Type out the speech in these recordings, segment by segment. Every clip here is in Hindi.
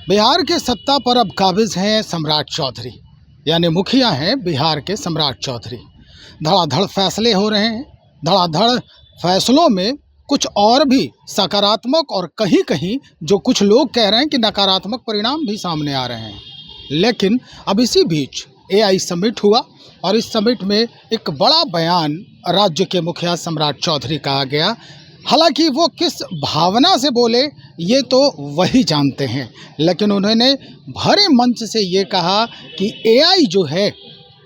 बिहार के सत्ता पर अब काबिज हैं सम्राट चौधरी, यानी मुखिया हैं बिहार के सम्राट चौधरी। धड़ाधड़ फैसले हो रहे हैं। धड़ाधड़ फैसलों में कुछ और भी सकारात्मक और कहीं कहीं जो कुछ लोग कह रहे हैं कि नकारात्मक परिणाम भी सामने आ रहे हैं। लेकिन अब इसी बीच एआई समिट हुआ और इस समिट में एक बड़ा बयान राज्य के मुखिया सम्राट चौधरी का आ गया। हालांकि वो किस भावना से बोले ये तो वही जानते हैं, लेकिन उन्होंने भरे मंच से ये कहा कि एआई जो है,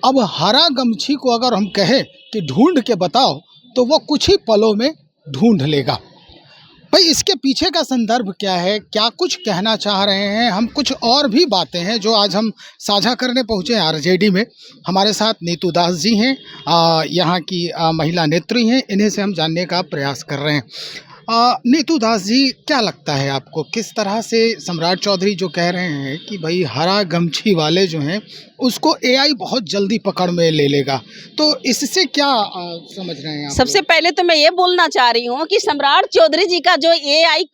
अब हरा गमछी को अगर हम कहें कि ढूंढ के बताओ तो वो कुछ ही पलों में ढूंढ लेगा। भाई, इसके पीछे का संदर्भ क्या है, क्या कुछ कहना चाह रहे हैं, हम कुछ और भी बातें हैं जो आज हम साझा करने पहुंचे हैं आरजेडी में। हमारे साथ नीतू दास जी हैं, यहाँ की महिला नेत्री हैं, इन्हीं से हम जानने का प्रयास कर रहे हैं। नीतू दास जी, क्या लगता है आपको, किस तरह से सम्राट चौधरी जो कह रहे हैं कि भाई हरा गमछी वाले जो हैं उसको एआई बहुत जल्दी पकड़ में ले लेगा, तो इससे क्या समझ रहे हैं आप? सबसे पहले तो मैं ये बोलना चाह रही हूँ कि सम्राट चौधरी जी का जो एआई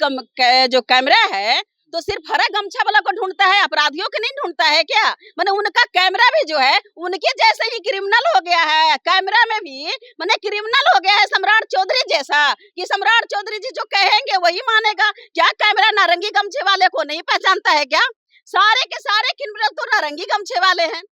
जो कैमरा है तो सिर्फ हरा गमछा वाला को ढूंढता है, अपराधियों को नहीं ढूंढता है क्या? माने उनका कैमरा भी जो है उनके जैसे ही क्रिमिनल हो गया है। कैमरा में भी माने क्रिमिनल हो गया है सम्राट चौधरी जैसा, कि सम्राट चौधरी जी जो कहेंगे वही मानेगा। क्या कैमरा नारंगी गमछे वाले को नहीं पहचानता है क्या? सारे के सारे क्रिमिनल तो नारंगी गमछे वाले हैं।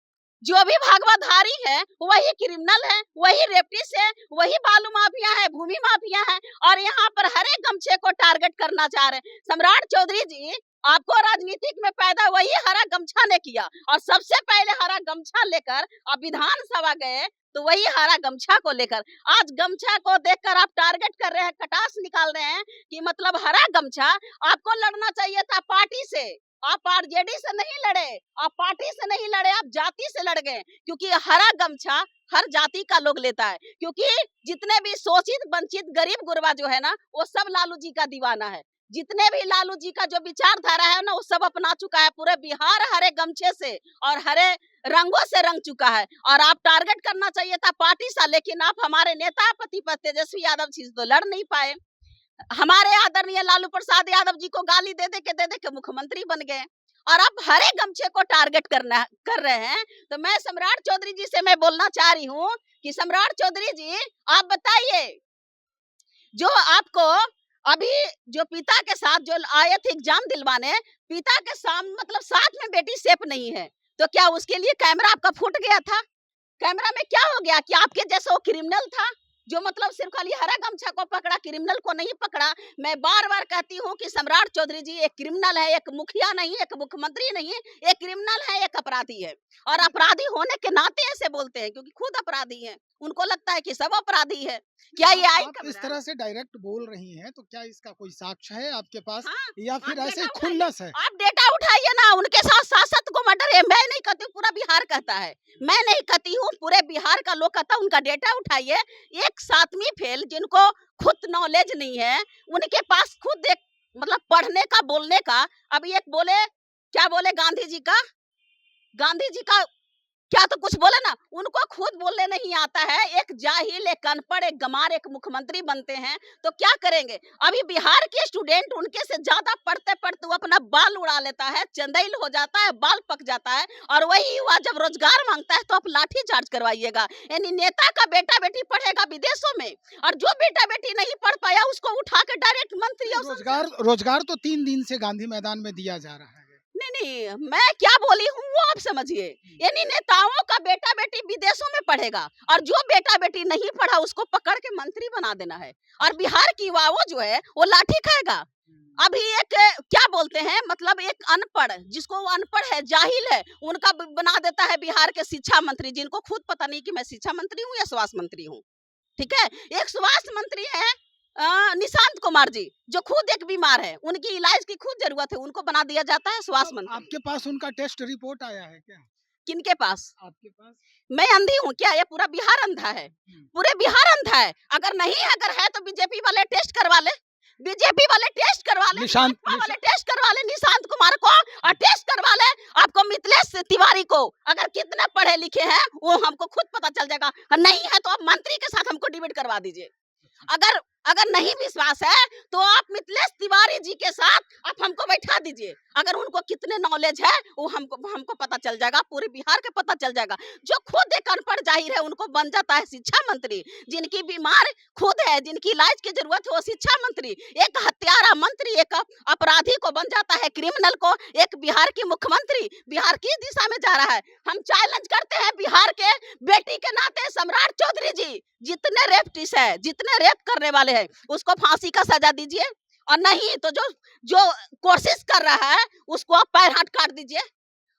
जो भी भागवाधारी है वही क्रिमिनल है, वही रेपिस्ट है, वही बालू माफिया है, भूमि माफिया है, और यहाँ पर हरे गमछे को टारगेट करना चाह रहे हैं। सम्राट चौधरी जी, आपको राजनीतिक में पैदा वही हरा गमछा ने किया, और सबसे पहले हरा गमछा लेकर अब विधानसभा गए तो वही हरा गमछा को लेकर आज गमछा को देखकर आप टारगेट कर रहे हैं, कटास निकाल रहे हैं कि मतलब हरा गमछा। आपको लड़ना चाहिए था पार्टी से, आप आरजेडी से नहीं लड़े, आप पार्टी से नहीं लड़े, आप जाति से लड़ गए, क्योंकि हरा गमछा हर जाति का लोग लेता है। क्योंकि जितने भी शोषित वंचित गरीब गुरबा जो है ना, वो सब लालू जी का दीवाना है। जितने भी लालू जी का जो विचारधारा है ना, वो सब अपना चुका है। पूरे बिहार हरे गमछे से और हरे रंगों से रंग चुका है, और आप टारगेट करना चाहिए था पार्टी सा, लेकिन आप हमारे नेता प्रतिपक्ष तेजस्वी यादव जी तो लड़ नहीं पाए। हमारे आदरणीय लालू प्रसाद यादव जी को गाली दे दे के मुख्यमंत्री बन गए, और अब हरे गमछे को टारगेट कर रहे हैं। तो मैं सम्राट चौधरी जी से मैं बोलना चाह रही हूँ कि सम्राट चौधरी जी, आप बताइए, जो आपको अभी जो पिता के साथ जो आए थे एग्जाम दिलवाने, पिता के सामने मतलब साथ में बेटी सेफ नहीं है, तो क्या उसके लिए कैमरा आपका फूट गया था? कैमरा में क्या हो गया कि आपके जैसा वो क्रिमिनल था जो मतलब सिर्फ खाली हरा गमछा को पकड़ा, क्रिमिनल को नहीं पकड़ा? मैं बार बार कहती हूँ कि सम्राट चौधरी जी एक क्रिमिनल है, एक मुखिया नहीं, एक मुख्यमंत्री नहीं, एक क्रिमिनल है, एक अपराधी है। और अपराधी होने के नाते ऐसे बोलते हैं क्योंकि खुद अपराधी है, उनको लगता है कि सब अपराधी है। क्या ये आप इस तरह से डायरेक्ट बोल रही हैं तो क्या इसका कोई साक्ष्य है आपके पास? हाँ, या फिर ऐसे खुन्नस है? आप डेटा उठाइए ना, उनके साथ शासक को मर्डर है। मैं नहीं कहती, पूरा बिहार कहता है, मैं नहीं कहती हूँ, पूरे बिहार का लोग कहता है। उनका डेटा उठाइए। एक 7वीं फेल जिनको खुद नॉलेज नहीं है, उनके पास खुद एक मतलब पढ़ने का बोलने का, अभी एक बोले क्या बोले गांधी जी का क्या तो कुछ बोले ना, उनको खुद बोलने नहीं आता है। एक जाहिल, एक अनपढ़, एक गमार, एक मुख्यमंत्री बनते हैं तो क्या करेंगे? अभी बिहार के स्टूडेंट उनके से ज्यादा पढ़ते पढ़ते वो अपना बाल उड़ा लेता है, चंदेल हो जाता है, बाल पक जाता है, और वही युवा जब रोजगार मांगता है तो आप लाठी चार्ज करवाइएगा। यानी नेता का बेटा बेटी पढ़ेगा विदेशों में, और जो बेटा बेटी नहीं पढ़ पाया उसको उठा के डायरेक्ट मंत्री। रोजगार तो 3 दिन से गांधी मैदान में दिया जा रहा है। नहीं, मैं क्या बोली हूँ वो आप समझिए। यानी नेताओं का बेटा बेटी विदेशों में पढ़ेगा, और जो बेटा बेटी नहीं पढ़ा उसको पकड़ के मंत्री बना देना है, और बिहार की युवा जो है वो लाठी खाएगा। अभी एक क्या बोलते हैं, मतलब एक अनपढ़, जिसको वो अनपढ़ है, जाहिल है, उनका बना देता है बिहार के शिक्षा मंत्री, जिनको खुद पता नहीं कि मैं शिक्षा मंत्री हूँ या स्वास्थ्य मंत्री हूँ। ठीक है, एक स्वास्थ्य मंत्री है निशांत कुमार जी, जो खुद एक बीमार है, उनकी इलाज की खुद जरूरत है, उनको बना दिया जाता है स्वास्थ्य मंत्री। आपके पास उनका टेस्ट रिपोर्ट आया है क्या? किनके पास? आपके पास? मैं अंधी हूँ क्या? ये पूरा बिहार अंधा है, पूरे बिहार अंधा है। अगर नहीं अगर है तो बीजेपी वाले टेस्ट करवा ले, बीजेपी वाले टेस्ट करवा ले, वाले टेस्ट करवा ले निशांत कुमार को, और टेस्ट करवा ले आपको मिथिलेश तिवारी को। अगर कितने पढ़े लिखे हैं वो हमको खुद पता चल जाएगा, नहीं है तो आप मंत्री के साथ हमको डिबेट करवा दीजिए। अगर अगर नहीं विश्वास है तो आप मिथिलेश तिवारी जी के साथ आप हमको बैठा दीजिए। अगर उनको कितने नॉलेज है वो हमको पता चल जाएगा, पूरे बिहार के पता चल जाएगा। जो खुद एक अनपढ़ जाहिर है उनको बन जाता है शिक्षा मंत्री, जिनकी बीमार खुद है, जिनकी इलाज की जरूरत है वो शिक्षा मंत्री, एक हत्यारा मंत्री, एक अपराधी को बन जाता है, क्रिमिनल को एक बिहार की मुख्यमंत्री। बिहार किस दिशा में जा रहा है? हम चैलेंज करते हैं बिहार के बेटी के नाते सम्राट चौधरी जी, जितने रेपटिस है, जितने रेप करने वाले हैं, उसको फांसी का सजा दीजिए, और नहीं तो जो जो कोशिश कर रहा है उसको आप पैर हाथ काट दीजिए।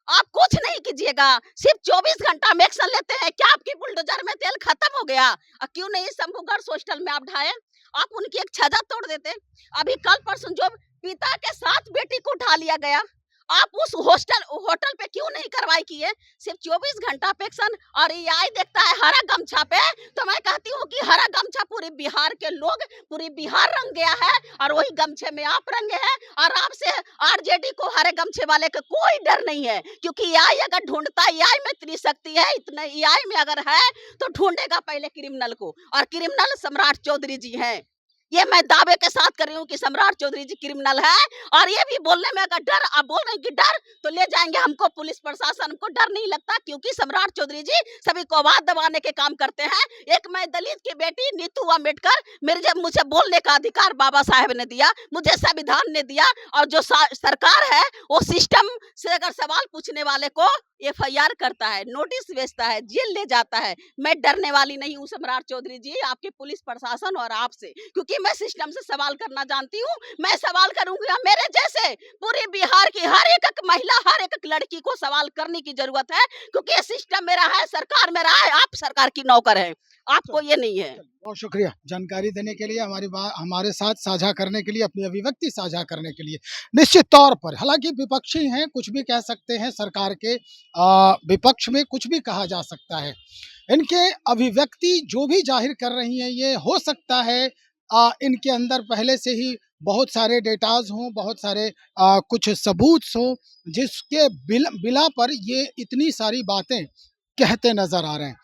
आप कुछ नहीं कीजिएगा, सिर्फ 24 घंटा में एक्शन लेते हैं। क्या आपकी बुलडोजर में तेल खत्म हो गया? क्यों नहीं शंभूगढ़ हॉस्टल में आप ढाए? आप उनकी एक छजा तोड़ देते। अभी कल परसों जो पिता के साथ बेटी को उठा लिया गया, आप उस होटल पे क्यों नहीं कार्रवाई किए? सिर्फ 24 घंटा पे एक्शन, और एआई देखता है हरा गमछा पे। तो मैं कहती हूँ कि हरा गमछा पूरे बिहार के लोग, पूरी बिहार रंग गया है, और वही गमछे में आप रंगे हैं, और आपसे आरजेडी को हरे गमछे वाले का कोई डर नहीं है, क्योंकि एआई अगर ढूंढता, एआई में इतनी शक्ति है, इतने एआई में अगर है तो ढूंढेगा पहले क्रिमिनल को, और क्रिमिनल सम्राट चौधरी जी हैं। ये मैं दावे के साथ कर रही हूँ कि सम्राट चौधरी जी क्रिमिनल है। और ये भी बोलने में अगर डर, आप बोल रहे हैं कि डर, तो ले जाएंगे हमको पुलिस प्रशासन, हमको डर नहीं लगता, क्योंकि सम्राट चौधरी जी सभी को आवाज दबाने के काम करते हैं। एक मैं दलित की बेटी नीतू अम्बेडकर, मेरे जब मुझे बोलने का अधिकार बाबा साहेब ने दिया, मुझे संविधान ने दिया, और जो सरकार है वो सिस्टम से अगर सवाल पूछने वाले को एफआईआर करता है, नोटिस भेजता है, जेल ले जाता है। मैं डरने वाली नहीं हूँ सम्राट चौधरी जी, आपके पुलिस प्रशासन और आपसे, क्योंकि मैं सिस्टम से सवाल करना जानती हूँ। मैं सवाल करूंगी, मेरे जैसे पूरे बिहार की हर एक महिला, हर एक लड़की को सवाल करने की जरूरत है, क्योंकि ये सिस्टम मेरा है, सरकार मेरा है, आप सरकार की नौकर है, आपको ये नहीं है। बहुत शुक्रिया जानकारी देने के लिए, हमारी बात हमारे साथ साझा करने के लिए, अपनी अभिव्यक्ति साझा करने के लिए। निश्चित तौर पर हालांकि विपक्षी हैं, कुछ भी कह सकते हैं, सरकार के विपक्ष में कुछ भी कहा जा सकता है। इनके अभिव्यक्ति जो भी जाहिर कर रही हैं, ये हो सकता है इनके अंदर पहले से ही बहुत सारे डेटाज हों, बहुत सारे कुछ सबूत हों, जिसके बिला पर ये इतनी सारी बातें कहते नजर आ रहे हैं।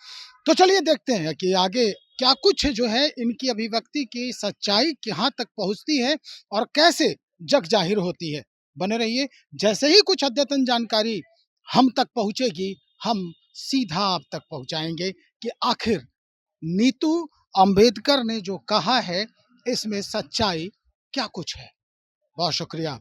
तो चलिए देखते हैं कि आगे क्या कुछ जो है इनकी अभिव्यक्ति की सच्चाई कहाँ तक पहुँचती है और कैसे जग जाहिर होती है। बने रहिए, जैसे ही कुछ अद्यतन जानकारी हम तक पहुँचेगी, हम सीधा आप तक पहुँचाएंगे कि आखिर नीतू अंबेडकर ने जो कहा है इसमें सच्चाई क्या कुछ है। बहुत शुक्रिया।